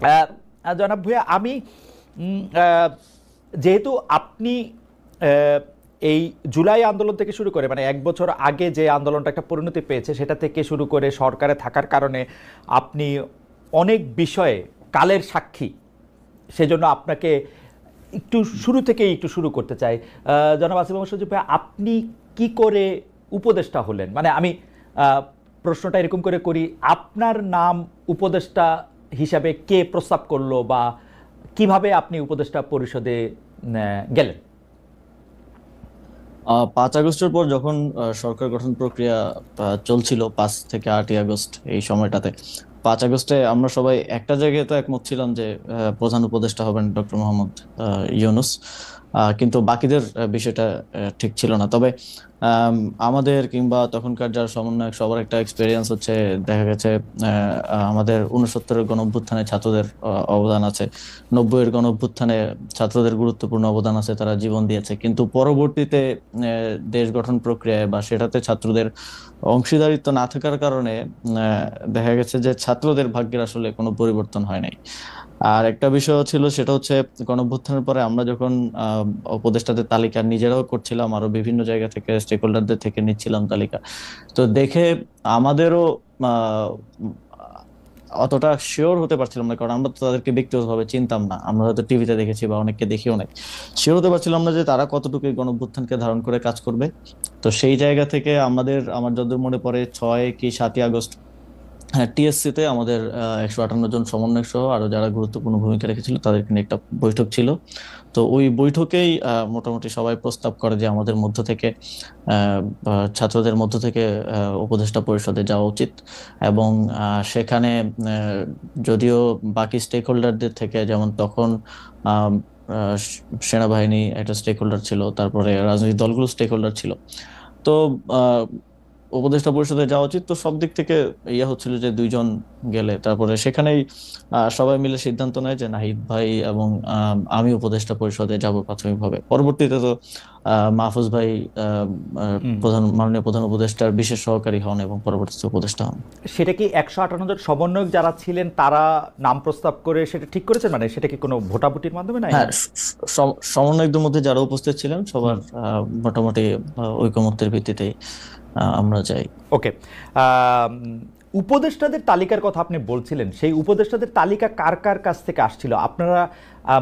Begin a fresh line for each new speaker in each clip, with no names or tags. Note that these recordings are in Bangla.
আহ, জনাব ভূঁইয়া, আমি যেহেতু আপনি আহ, এই জুলাই আন্দোলন থেকে শুরু করে মানে 1 বছর আগে যে আন্দোলনটা একটা পরিণতি পেয়েছে সেটা থেকে শুরু করে সরকারে থাকার কারণে আপনি অনেক বিষয়ে কালের সাক্ষী, সেজন্য আপনাকে একটু শুরু থেকেই একটু শুরু করতে চাই। জনাব আসিফ মোহাম্মদ সজীব ভাই, আপনি কি করে উপদেষ্টা হলেন? মানে আমি আহ, প্রশ্নটা এরকম করে করি, আপনার নাম উপদেষ্টা হিসাবে কে প্রস্তাব করলো, বা কিভাবে আপনি উপদেষ্টা পরিষদে গেলেন?
5 আগস্টের পর যখন সরকার গঠন প্রক্রিয়া চলছিল, 5 থেকে 8 আগস্ট এই সময়টাতে, 5 আগস্টে আমরা সবাই একটা জায়গায় তো একমত ছিলাম যে প্রধান উপদেষ্টা হবেন ডক্টর মোহাম্মদ ইউনূস। কিন্তু বাকিদের বিষয়টা ঠিক ছিল না। তবে আম, আমাদের কিংবা তখনকার যারা সমন্বয়ক সবার একটা এক্সপিরিয়েন্স হচ্ছে, দেখা গেছে আমাদের 69-এর গণ অভ্যুত্থানে ছাত্রদের অবদান আছে, 90-এর গণ অভ্যুত্থানে ছাত্রদের গুরুত্বপূর্ণ অবদান আছে, তারা জীবন দিয়েছে। কিন্তু পরবর্তীতে দেশ গঠন প্রক্রিয়ায় বা সেটাতে ছাত্রদের অংশীদারিত্ব না থাকার কারণে দেখা গেছে যে ছাত্রদের ভাগ্যের আসলে কোনো পরিবর্তন হয় নাই। আর একটা বিষয় ছিল, সেটা হচ্ছে গণঅভ্যুত্থানের পরে আমরা যখন উপদেষ্টাদের তালিকা নিজেরাও করছিলাম, আরো বিভিন্ন জায়গা থেকে স্টেক হোল্ডারদের থেকে নিচ্ছিলাম তালিকা, তো দেখে আমাদেরও আহ, অতটা শিওর হতে পারছিলাম না, কারণ আমরা তো তাদেরকে ব্যক্তিগতভাবে চিনতাম না। আমরা হয়তো টিভিতে দেখেছি বা অনেককে দেখিও নাই, শিওর হতে পারছিলাম না যে তারা কতটুকু এই গণঅভ্যুত্থানকে ধারণ করে কাজ করবে। তো সেই জায়গা থেকে আমার যতদূর মনে পড়ে 6 কি 7 আগস্ট, হ্যাঁ, টিএসসি তে আমাদের 158 জন সমন্বয়ক সহ আরো যারা গুরুত্বপূর্ণ ভূমিকা রেখেছিল তাদেরকে নিয়ে একটা বৈঠক ছিল। তো ওই বৈঠকেই মোটামুটি সবাই প্রস্তাব করে যে আমাদের মধ্য থেকে বা ছাত্রদের মধ্য থেকে উপদেষ্টা পরিষদে যাওয়া উচিত। এবং সেখানে যদিও বাকি স্টেক হোল্ডারদের থেকে, যেমন তখন আহ, আহ, সেনাবাহিনী একটা স্টেক হোল্ডার ছিল, তারপরে রাজনৈতিক দলগুলো স্টেক হোল্ডার ছিল, তো উপদেষ্টা পরিষদে যাওয়া উচিত। তো সব দিক থেকে ইয়ে হচ্ছিল যে দুইজন গেলে তারপরে সেখানেই সবাই মিলে সিদ্ধান্ত নেয় যে নাহিদ ভাই এবং আমি উপদেষ্টা পরিষদে যাব প্রাথমিকভাবে। পরবর্তীতে তো মাহফুজ ভাই
হুম।
মাননীয় প্রধান উপদেষ্টার বিশেষ সহকারী হন এবং পরবর্তীতে উপদেষ্টা হন।
সেটা কি 158 জন সমন্বয়ক যারা ছিলেন তারা নাম প্রস্তাব করে সেটা ঠিক করেছেন? মানে সেটা কি কোনো ভোটাভুটির মাধ্যমে নাই?
হ্যাঁ, সমন্বয়কদের মধ্যে যারা উপস্থিত ছিলেন
হুম।
সবার মোটামুটি ঐকমত্যের ভিত্তিতেই আমরা যাই।
ওকে। উপদেষ্টাদের তালিকার কথা আপনি বলছিলেন, সেই উপদেষ্টাদের তালিকা কার কার কাছ থেকে আসছিল? আপনারা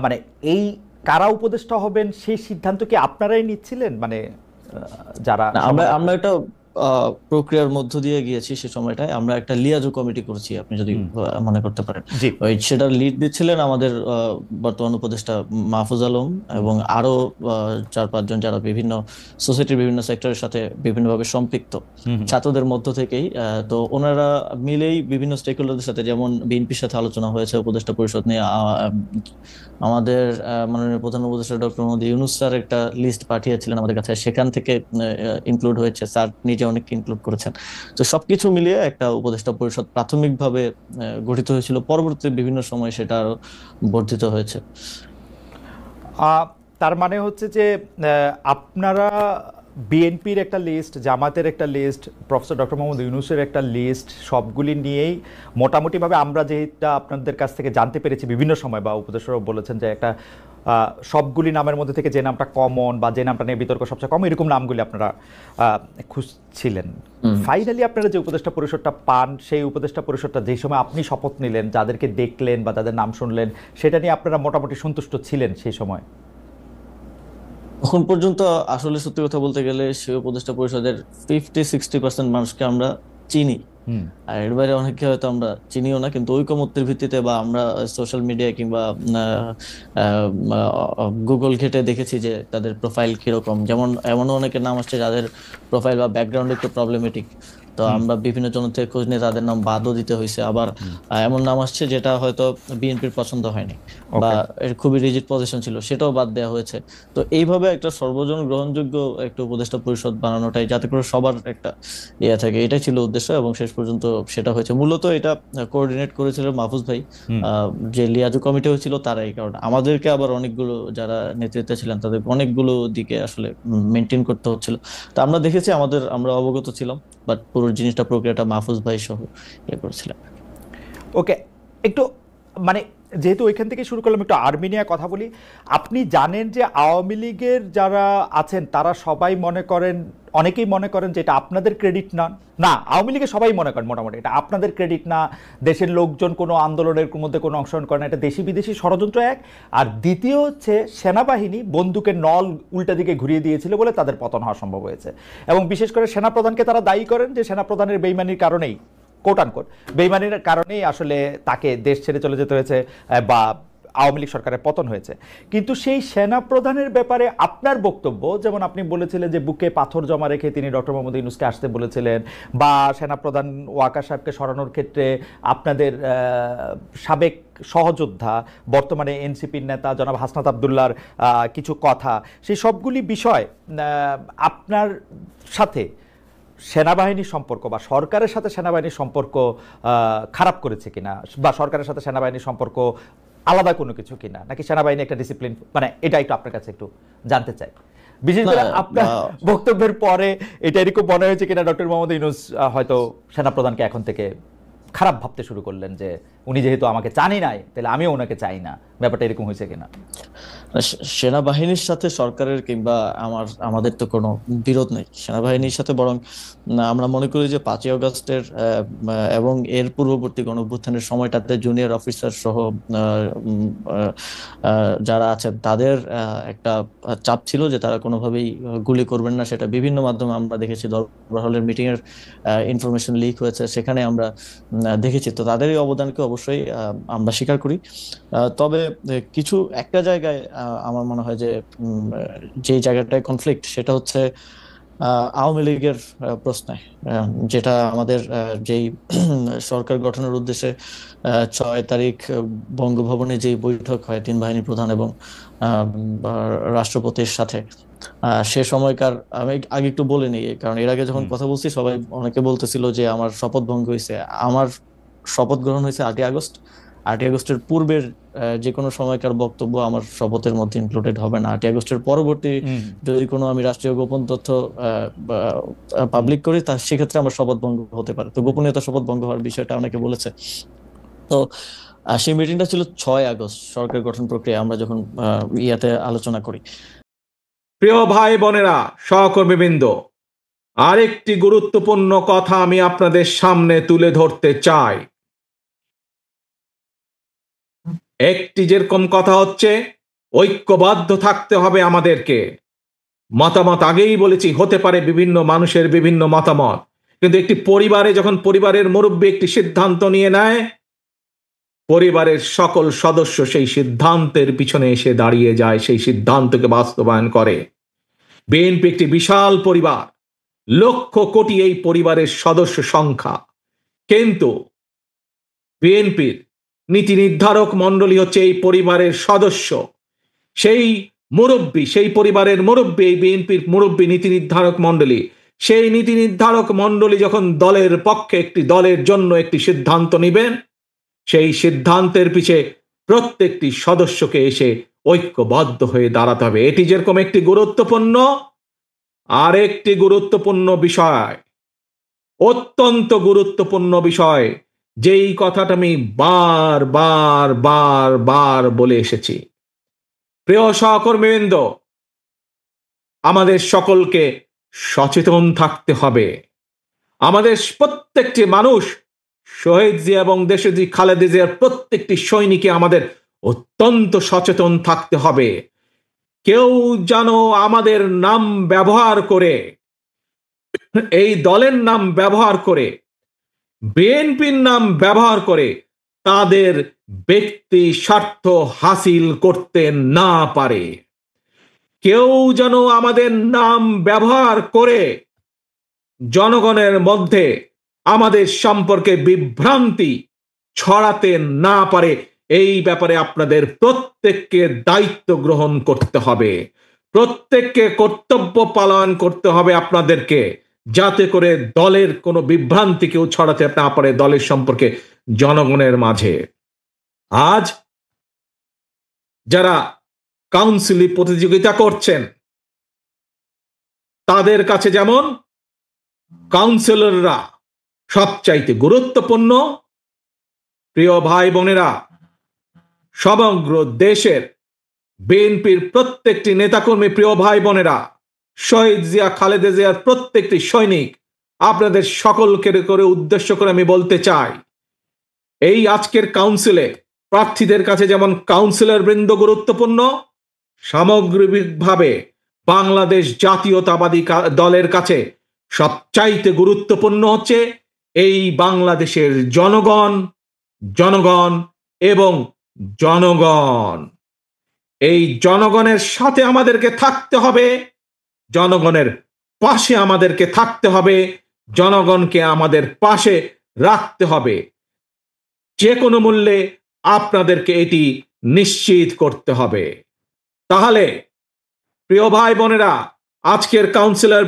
মানে এই কারা উপদেষ্টা হবেন সেই সিদ্ধান্ত কি আপনারাই নিচ্ছিলেন, মানে যারা
না, আমরা
সমন্বয়?
আমরা একটা প্রক্রিয়ার মধ্য দিয়ে গিয়েছি। সে সময়টায় আমরা একটা লিয়াজো কমিটি করেছি, আপনি যদি
হুম।
মনে করতে পারেন।
জি।
ওই সেটার লিড দিচ্ছিলেন আমাদের বর্তমান উপদেষ্টা মাহফুজ আলম,
হুম।
এবং আরো 4-5 জন যারা বিভিন্ন সোসাইটির বিভিন্ন সেক্টরের সাথে বিভিন্নভাবে সম্পৃক্ত
হুম। হুম।
ছাত্রদের মধ্য থেকেই। তো ওনারা মিলেই বিভিন্ন স্টেক হোল্ডারদের সাথে, যেমন বিএনপির সাথে আলোচনা হয়েছে উপদেষ্টা পরিষদ নিয়ে। আমাদের মাননীয় প্রধান উপদেষ্টা ডক্টর মোহাম্মদ ইউনূস স্যার একটা লিস্ট পাঠিয়েছিলেন আমাদের কাছে, সেখান থেকে ইনক্লুড হয়েছে, স্যার নিজে অনেককে ইনক্লুড করেছেন। তো সবকিছু মিলিয়ে একটা উপদেষ্টা পরিষদ প্রাথমিকভাবে গঠিত হয়েছিল। পরবর্তীতে বিভিন্ন সময় সেটা আরো বর্ধিত হয়েছে।
আহ, তার মানে হচ্ছে যে আপনারা বিএনপির একটা লিস্ট, জামাতের একটা লিস্ট, প্রফেসর ডক্টর মোহাম্মদ ইউনূসের একটা লিস্ট, সবগুলি নিয়েই মোটামুটিভাবে আমরা যেটা আপনাদের কাছ থেকে জানতে পেরেছি বিভিন্ন সময়, বা উপদেষ্টারাও বলেছেন যে একটা সবগুলি নামের মধ্যে থেকে যে নামটা কমন বা যে নামটা নিয়ে বিতর্ক সবচেয়ে কম, এরকম নামগুলি আপনারা খুঁজছিলেন।
হুম।
ফাইনালি আপনারা যে উপদেষ্টা পরিষদটা পান, সেই উপদেষ্টা পরিষদটা যেই সময় আপনি শপথ নিলেন, যাদেরকে দেখলেন বা যাদের নাম শুনলেন, সেটা নিয়ে আপনারা মোটামুটি সন্তুষ্ট ছিলেন সেই সময়?
এখন পর্যন্ত আসলে সত্যি কথা বলতে গেলে সে উপদেষ্টা পরিষদের 50-60% মানুষকে আমরা চিনি।
হুম।
আর এর বাইরে অনেককে হয়তো আমরা চিনিও না, কিন্তু ঐকমত্যের ভিত্তিতে বা আমরা সোশ্যাল মিডিয়া কিংবা গুগল ঘেটে দেখেছি যে তাদের প্রোফাইল কিরকম। যেমন এমনও অনেকের নাম আসছে যাদের প্রোফাইল বা ব্যাকগ্রাউন্ড একটু প্রবলেমেটিক, তো
হুম।
আমরা বিভিন্ন জন থেকে খোঁজ নিয়ে তাদের নাম বাদও দিতে হয়েছে। আবার এমন নাম আসছে যেটা হয়তো বিএনপির পছন্দ হয়নি বা
ওকে।
এর খুবই রিজিড পজিশন ছিল, সেটাও বাদ দেওয়া হয়েছে। তো এইভাবে একটা সর্বজন গ্রহণযোগ্য একটা উপদেষ্টা পরিষদ বানানোটাই, যাতে করে সবার একটা ইয়ে থাকে, এটাই ছিল উদ্দেশ্য এবং শেষ পর্যন্ত সেটা হয়েছে। মূলত এটা কোঅর্ডিনেট করেছিল মাহফুজ ভাই।
হুম।
যে লিয়াজু কমিটি হয়েছিল তারাই, কারণ আমাদেরকে আবার অনেকগুলো যারা নেতৃত্বে ছিলেন তাদের অনেকগুলো দিকে আসলে মেনটেন করতে হচ্ছিল। তো আমরা দেখেছি, আমরা অবগত ছিলাম, বাট পুরো জিনিসটা প্রক্রিয়াটা মাহফুজ ভাই সহ ইয়ে করেছিলেন।
ওকে। একটু মানে যেহেতু ওইখান থেকে শুরু করলাম, একটু আর্মেনিয়া কথা বলি। আপনি জানেন যে আওয়ামী লীগের যারা আছেন তারা সবাই মনে করেন, অনেকেই মনে করেন যে এটা আপনাদের ক্রেডিট না। না, আওয়ামী লীগের সবাই মনে করেন মোটামুটি এটা আপনাদের ক্রেডিট না, দেশের লোকজন কোনো আন্দোলনের মধ্যে কোনো অংশগ্রহণ করে না, এটা দেশি বিদেশি ষড়যন্ত্র এক। আর দ্বিতীয় হচ্ছে সেনাবাহিনী বন্দুকের নল উল্টা দিকে ঘুরিয়ে দিয়েছিল বলে তাদের পতন হওয়া সম্ভব হয়েছে। এবং বিশেষ করে সেনাপ্রধানকে তারা দায়ী করেন যে সেনাপ্রধানের বেইমানির কারণেই, কোট আনকোট বেইমানির কারণেই আসলে তাকে দেশ ছেড়ে চলে যেতে হয়েছে বা আওয়ামী লীগ সরকারের পতন হয়েছে। কিন্তু সেই সেনা প্রধানের ব্যাপারে আপনার বক্তব্য, যেমন আপনি বলেছিলেন যে বুকে পাথর জমা রেখে তিনি ডক্টর মোহাম্মদ ইউনূসকে আসতে বলেছিলেন, বা সেনাপ্রধান ওয়াকার সাহেবকে সরানোর ক্ষেত্রে আপনাদের সাবেক সহযোদ্ধা বর্তমানে এনসিপির নেতা জনাব হাসনাত আবদুল্লাহর কিছু কথা, সেই সবগুলি বিষয় আপনার সাথে সেনাবাহিনীর সম্পর্ক বা সরকারের সাথে সেনাবাহিনীর সম্পর্ক খারাপ করেছে কিনা, বা সরকারের সাথে সেনাবাহিনীর সম্পর্ক আলাদা কোনো কিছু কিনা, নাকি সেনাবাহিনী একটা ডিসিপ্লিন, মানে এটা একটু আপনার কাছে একটু জানতে চাই। বিশেষ করে আপনার বক্তব্যের পরে এটা এরকম মনে হয়েছে কিনা ডক্টর মোহাম্মদ ইউনূস হয়তো সেনাপ্রধানকে এখন থেকে খারাপ ভাবতে শুরু করলেন যে উনি যেহেতু আমাকে চানই নাই তাহলে আমিও ওনাকে চাই না, ব্যাপারটা এরকম হয়েছে কিনা?
সেনাবাহিনীর সাথে সরকারের কিংবা আমাদের তো কোনো বিরোধ নেই সেনাবাহিনীর সাথে, বরং আমরা মনে করি যে 5ই আগস্টের এবং এর পূর্ববর্তী গণঅভ্যুত্থানের সময়টাতে জুনিয়র অফিসার সহ যারা আছেন তাদের একটা চাপ ছিল যে তারা কোনোভাবেই গুলি করবেন না। সেটা বিভিন্ন মাধ্যমে আমরা দেখেছি, দরবার হলের মিটিং এর ইনফরমেশন লিক হয়েছে, সেখানে আমরা দেখেছি। তো তাদের এই অবদানকে অবশ্যই আমরা স্বীকার করি। তবে কিছু একটা জায়গায় আমার মনে হয় যে যে জায়গাটায় কনফ্লিক্ট সেটা হচ্ছে আওয়ামী লীগের প্রশ্নে, যেটা আমাদের যেই সরকার গঠনের উদ্দেশ্যে 6 তারিখ বঙ্গভবনে যে বৈঠক হয় 3 বাহিনী প্রধান এবং রাষ্ট্রপতির সাথে, সে সময়কার আমি আগে একটু বলে নিই, কারণ এর আগে যখন কথা বলছি সবাই অনেকে বলতেছিল যে আমার শপথ ভঙ্গ হয়েছে। আমার শপথ গ্রহণ হয়েছে 8ই আগস্ট। 8ই আগস্টের পূর্বের যে কোনো সময়কার বক্তব্য আমার শপথের মধ্যে ইনক্লুডেড হবে না। 8ই আগস্টের পরবর্তী যদি কোনো আমি রাষ্ট্রীয় গোপন তথ্য পাবলিক করি তা সেক্ষেত্রে আমার শপথ ভঙ্গ হতে পারে। তো গোপনীয়তা শপথ ভঙ্গ হওয়ার বিষয়টা অনেকে বলেছে। তো সেই মিটিংটা ছিল 6 আগস্ট, সরকার গঠন প্রক্রিয়া আমরা যখন ইয়াতে আলোচনা করি।
প্রিয় ভাই বোনেরা, সহকর্মীবৃন্দ, আরেকটি গুরুত্বপূর্ণ কথা আমি আপনাদের সামনে তুলে ধরতে চাই। একটি যেরকম কথা হচ্ছে ঐক্যবদ্ধ থাকতে হবে আমাদেরকে। মতামত আগেই বলেছি, হতে পারে বিভিন্ন মানুষের বিভিন্ন মতামত, কিন্তু একটি পরিবারে যখন পরিবারের মুরব্বী একটি সিদ্ধান্ত নিয়ে নেয়, পরিবারের সকল সদস্য সেই সিদ্ধান্তের পিছনে এসে দাঁড়িয়ে যায়, সেই সিদ্ধান্তকে বাস্তবায়ন করে। বিএনপি একটি বিশাল পরিবার, লক্ষ কোটি এই পরিবারের সদস্য সংখ্যা, কিন্তু বিএনপির নীতি নির্ধারক মণ্ডলী হচ্ছে এই পরিবারের সদস্য। সেই মুরব্বী, সেই পরিবারের মুরব্বী, এই বিএনপির মুরব্বী নীতি নির্ধারক মণ্ডলী, সেই নীতি নির্ধারক মণ্ডলী যখন দলের পক্ষে একটি দলের জন্য একটি সিদ্ধান্ত নেবেন, সেই সিদ্ধান্তের পিছে প্রত্যেকটি সদস্যকে এসে ঐক্যবদ্ধ হয়ে দাঁড়াতে হবে। এটি যেরকম একটি গুরুত্বপূর্ণ, আরেকটি গুরুত্বপূর্ণ বিষয়, অত্যন্ত গুরুত্বপূর্ণ বিষয়, যেই কথাটা আমি বার বার বার বার বলে এসেছি। প্রিয় সহকর্মীবৃন্দ, আমাদের সকলকে সচেতন থাকতে হবে। আমাদের প্রত্যেকটি মানুষ, শহীদ জিয়া এবং দেশনেত্রী খালেদা জিয়ার প্রত্যেকটি সৈনিককে আমাদের অত্যন্ত সচেতন থাকতে হবে। কেউ যেন আমাদের নাম ব্যবহার করে, এই দলের নাম ব্যবহার করে, বিএনপির নাম ব্যবহার করে তাদের ব্যক্তি স্বার্থ হাসিল করতে না পারে। কেউ যেন আমাদের নাম ব্যবহার করে জনগণের মধ্যে আমাদের সম্পর্কে বিভ্রান্তি ছড়াতে না পারে। এই ব্যাপারে আপনাদের প্রত্যেককে দায়িত্ব গ্রহণ করতে হবে, প্রত্যেককে কর্তব্য পালন করতে হবে আপনাদেরকে, যাতে করে দলের কোনো বিভ্রান্তি কেউ ছড়াতে না পারে দলের সম্পর্কে জনগণের মাঝে। আজ যারা কাউন্সিলে প্রতিযোগিতা করছেন তাদের কাছে যেমন কাউন্সিলররা সবচাইতে গুরুত্বপূর্ণ, প্রিয় ভাই বোনেরা, সমগ্র দেশের বিএনপির প্রত্যেকটি নেতাকর্মী, প্রিয় ভাই বোনেরা, শহীদ জিয়া, খালেদা জিয়ার প্রত্যেকটি সৈনিক, আপনাদের সকলকে করে উদ্দেশ্য করে আমি বলতে চাই, এই আজকের কাউন্সিলে প্রার্থীদের কাছে যেমন কাউন্সিলর বৃন্দ গুরুত্বপূর্ণ, সামগ্রিকভাবে বাংলাদেশ জাতীয়তাবাদী দলের কাছে সবচাইতে গুরুত্বপূর্ণ হচ্ছে এই বাংলাদেশের জনগণ, জনগণ এবং জনগণ। এই জনগণের সাথে আমাদেরকে থাকতে হবে, জনগণের পাশে আমাদেরকে থাকতে হবে, জনগণকে আমাদের পাশে রাখতে হবে। যে কোনো মূল্যে আপনাদেরকে এটি নিশ্চিত করতে হবে। তাহলে প্রিয় ভাই বোনেরা, আজকের কাউন্সিলর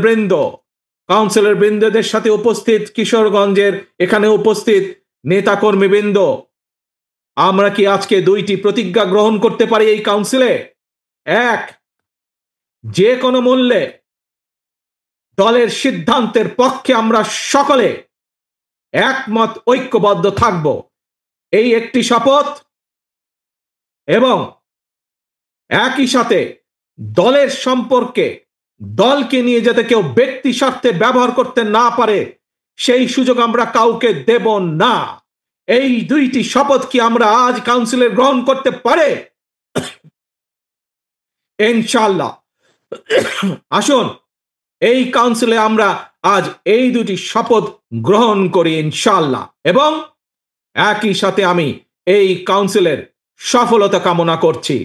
বৃন্দদের সাথে উপস্থিত কিশোরগঞ্জের এখানে উপস্থিত নেতাকর্মী বৃন্দ, আমরা কি আজকে 2টি প্রতিজ্ঞা গ্রহণ করতে পারি এই কাউন্সিলে? এক, যে কোনো মূল্যে দলের সিদ্ধান্তের পক্ষে আমরা সকলে একমত ঐক্যবদ্ধ থাকব, এই একটি শপথ। এবং একই সাথে দলের সম্পর্কে, দলকে নিয়ে যাতে কেউ ব্যক্তি স্বার্থে ব্যবহার করতে না পারে সেই সুযোগ আমরা কাউকে দেব না। এই 2টি শপথ কি আমরা আজ কাউন্সিলে গ্রহণ করতে পারে? ইনশাআল্লাহ। আসুন এই কাউন্সিলে আমরা আজ এই 2টি শপথ গ্রহণ করি ইনশাআল্লাহ। এবং একই সাথে আমি এই কাউন্সিলের সফলতা কামনা করছি।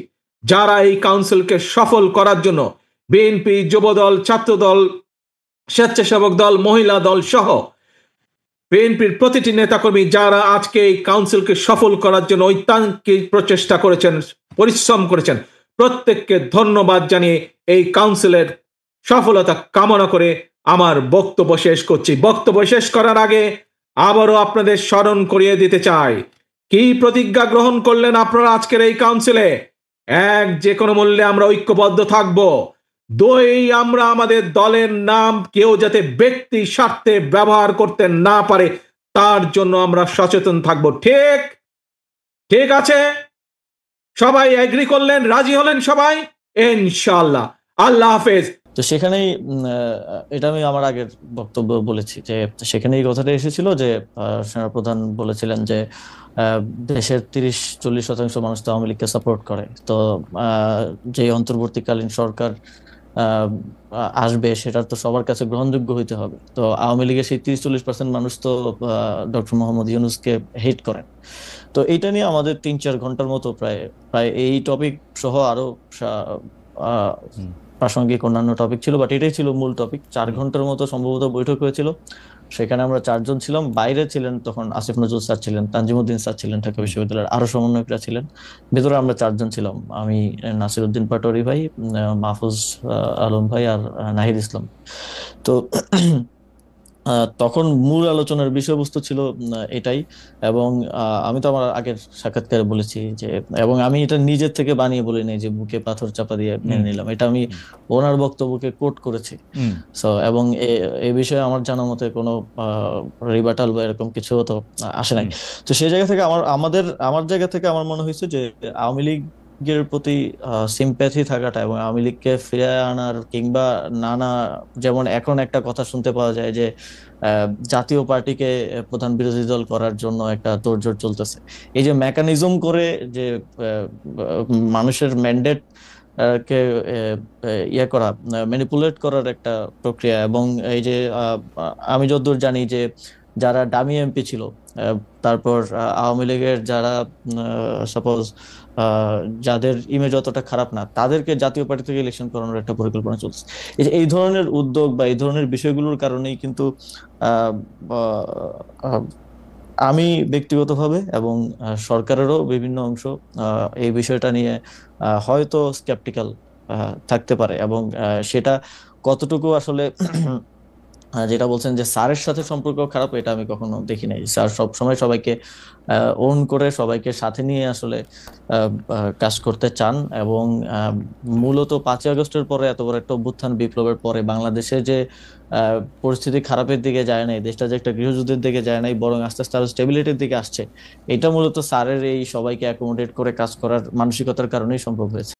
যারা এই কাউন্সিলকে সফল করার জন্য বিএনপি, যুবদল, ছাত্রদল, স্বেচ্ছাসেবক দল, মহিলা দল সহ বিএনপির প্রতিটি নেতাকর্মী যারা আজকে এই কাউন্সিলকে সফল করার জন্য ঐকান্তিক প্রচেষ্টা করেছেন, পরিশ্রম করেছেন, প্রত্যেককে ধন্যবাদ জানিয়ে এই কাউন্সিলের সফলতা কামনা করে আমার বক্তব্য শেষ করছি। বক্তব্য শেষ করার আগে আবারও আপনাদের স্মরণ করিয়ে দিতে চাই, কি প্রতিজ্ঞা গ্রহণ করলেন আপনারা আজকের এই কাউন্সিলে? এক, যে কোনো মূল্যে আমরা ঐক্যবদ্ধ থাকব। 2, আমরা আমাদের দলের নাম কেউ যাতে ব্যক্তি স্বার্থে ব্যবহার করতে না পারে তার জন্য আমরা সচেতন থাকব। ঠিক আছে? সবাই এগ্রি করলেন, রাজি হলেন সবাই? ইনশাআল্লাহ। আল্লাহ হাফেজ।
তো সেখানেই এটা আমি আমার আগের বক্তব্য বলেছি যে সেখানে এই কথাটা এসেছিল যে সেনাপ্রধান বলেছিলেন যে দেশের 30-40% মানুষ তো আওয়ামী লীগকে সাপোর্ট করে। তো যে অন্তর্বর্তীকালীন সরকার আসবে সেটার তো সবার কাছে গ্রহণযোগ্য হইতে হবে। তো আওয়ামী লীগের সেই 30-40% মানুষ তো ডক্টর মোহাম্মদ ইউনূসকে হেট করেন। তো এইটা নিয়ে আমাদের 3-4 ঘন্টার মতো প্রায় এই টপিক সহ আরো প্রাসঙ্গিক অন্যান্য টপিক ছিল, বাট এটাই ছিল মূল টপিক। 4 ঘন্টার মতো সম্ভবত বৈঠক হয়েছিল। সেখানে আমরা 4 জন ছিলাম। বাইরে ছিলেন তখন আসিফ নজরুল স্যার ছিলেন, তানজিমউদ্দিন স্যার ছিলেন, ঢাকা বিশ্ববিদ্যালয়ের আরো সমন্বয়করা ছিলেন। ভেতরে আমরা 4 জন ছিলাম, আমি, নাসিরউদ্দিন পাটোয়ারি ভাই, মাহফুজ আলম ভাই আর নাহিদ ইসলাম। তো তখন মূল আলোচনার বিষয়বস্তু ছিল এটাই। এবং আমি তো আমার আগের সাক্ষাৎকারে বলেছি যে, এবং আমি এটা নিজের থেকে বানিয়ে বলি নাই যে বুকে পাথর চাপা দিয়ে মেনে নিলাম, এটা আমি ওনার বক্তব্যকে কোট করেছি। সো এবং এই বিষয়ে আমার জানা মতে কোনো রিবাটাল বা এরকম কিছু তো আসে নাই। তো সেই জায়গা থেকে আমার জায়গা থেকে আমার মনে হয়েছে যে আওয়ামী লীগের প্রতি সিম্প্যাথি থাকাটা এবং আওয়ামী লীগকে ফিরে আনার কিংবা নানা, যেমন এখন একটা কথা শুনতে পাওয়া যায় যে জাতীয় পার্টিকে প্রধান বিরোধী দল করার জন্য একটা তোড়জোড় চলতেছে। এই যে মেকানিজম করে যে মানুষের ম্যান্ডেট কে ইয়ে করা, ম্যানিপুলেট করার একটা প্রক্রিয়া। এবং এই যে আমি যতদূর জানি যে যারা ডামি এমপি ছিল, তারপর আওয়ামী লীগের যারা সাপোজ যাদের ইমেজ অতটা খারাপ না, তাদেরকে জাতীয় পার্টি থেকে ইলেকশন করানোর একটা পরিকল্পনা চলছে। এই ধরনের উদ্যোগ বা এই ধরনের বিষয়গুলোর কারণেই কিন্তু আমি ব্যক্তিগতভাবে এবং সরকারেরও বিভিন্ন অংশ এই বিষয়টা নিয়ে হয়তো স্কেপটিক্যাল থাকতে পারে। এবং সেটা কতটুকু আসলে যেটা বলছেন যে স্যারের সাথে সম্পর্ক খারাপ, এটা আমি কখনো দেখি নাই। স্যার সব সময় সবাইকে ওন করে, সবাইকে সাথে নিয়ে আসলে কাজ করতে চান। এবং মূলত 5ই আগস্টের পরে, এত বড় একটা অভ্যুত্থান বিপ্লবের পরে বাংলাদেশে যে পরিস্থিতি খারাপের দিকে যায় নাই, দেশটা যে একটা গৃহযুদ্ধের দিকে যায় নাই, বরং আস্তে আস্তে আরো স্টেবিলিটির দিকে আসছে, এটা মূলত স্যারের এই সবাইকে অ্যাকোমোডেট করে কাজ করার মানসিকতার কারণেই সম্ভব হয়েছে।